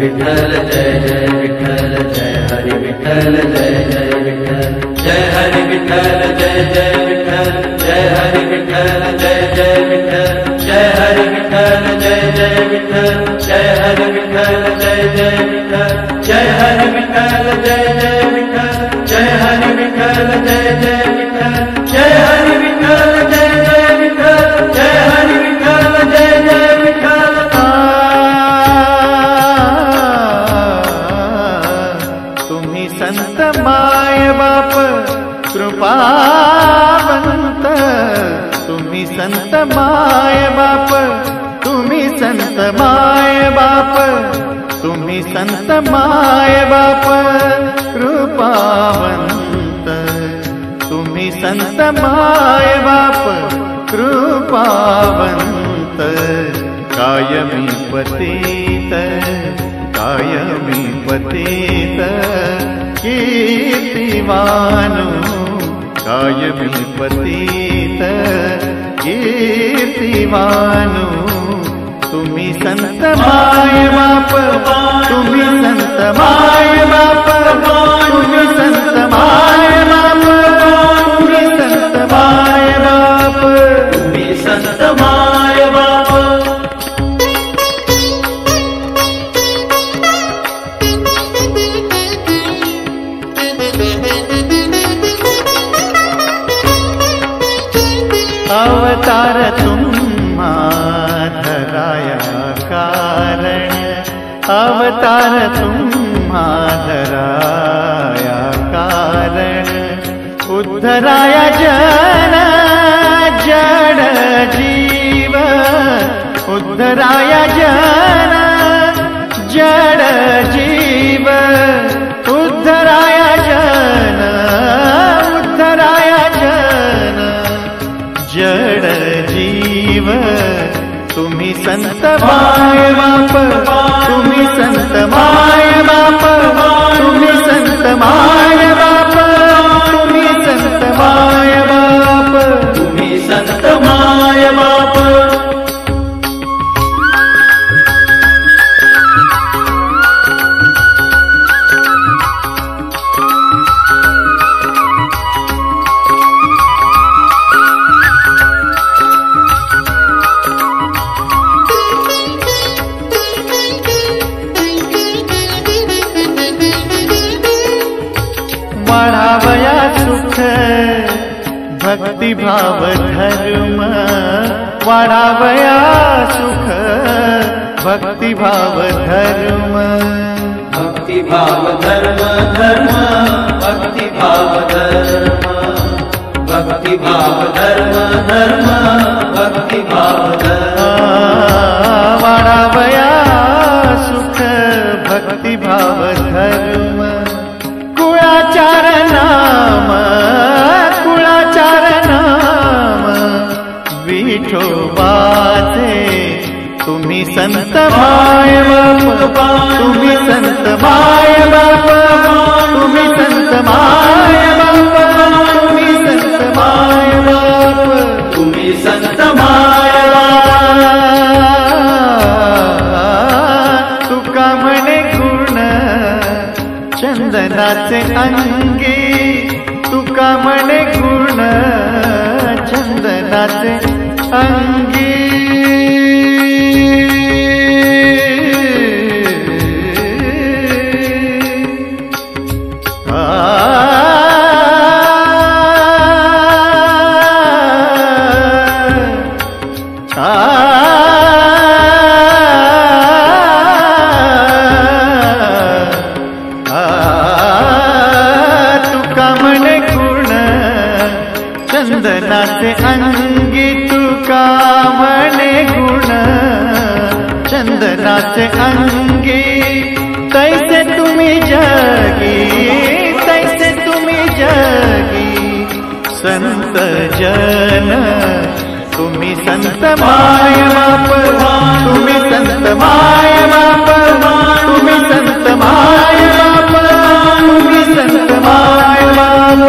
विठ्ठल जय जय विठ्ठल जय हरि विठ्ठल जय जय विठ्ठल जय हरि विठ्ठल जय जय विठ्ठल जय हरि विठ्ठल जय जय विठ्ठल जय हरि विठ्ठल जय जय विठ्ठल जय हरि विठ्ठल जय जय विठ्ठल जय हरि विठ्ठल जय जय विठ्ठल जय हरि विठ्ठल जय जय विठ्ठल जय हरि विठ्ठल जय जय विठ्ठल जय हरि विठ्ठल जय जय विठ्ठल। तुम्ही संत माय बाप कृपावंत, तुम्ही संत माय बाप, तुम्ही संत माय बाप, तुम्ही संत माय बाप कृपावंत, तुम्ही संत माय बाप कृपावंत, कायमी पतित कायमी पतित कीर्तिवानु, कायमी पतित कीर्तिवानु, तुम्ही संत माय बाप, तुम्ही संत माय बाप, तुम्ही संत माय बाप, तुम्ही संत माय बाप, तुम्ही संत माय बाप। अवतार तुम्हा धराया कारण, अवतार तुम्हा धराया कारण, उद्धराया जन जड जीव, उद्धराया जन जड जीव, उद्धराया जन उद्धराया जन जड जीव, तुम्ही संत माय बाप, तुम्ही संत माय बाप, तुम्ही संत माय बाप, तुम्ही संत माय बाप, तुम्ही संत माय बाप। वाढावया सुख भक्तिभाव धर्म, वाढावया सुख भक्तिभाव धर्म, भक्तिभाव धर्म धर्म भक्तिभाव धर्म, भक्तिभाव धर्म धर्म भक्तिभाव धर्म, वाढावया सुख भक्तिभाव धर्म, कुळाचार नाम, कुळाचार नाम विठोबाचे, तुम्ही संत माय बाप, तुम्ही संत माय बाप, तुम्ही संत माय बाप, तुम्ही संत माय बाप, तुम्ही संत माय बाप। तुका म्हणे गुण चंदनाचे अंगी, तुका म्हणे गुण चंदनाचे अंगी, चंदनाचे अंगी, तुका म्हणे गुण चंदनाचे अंगी, तैसे तुम्ही जगी, तैसे तुम्ही जगी संत जन, तुम्ही संत माय बाप, तुम्ही संत माय बाप, तुम्ही संत माय बाप, तुम्ही संत माय बाप।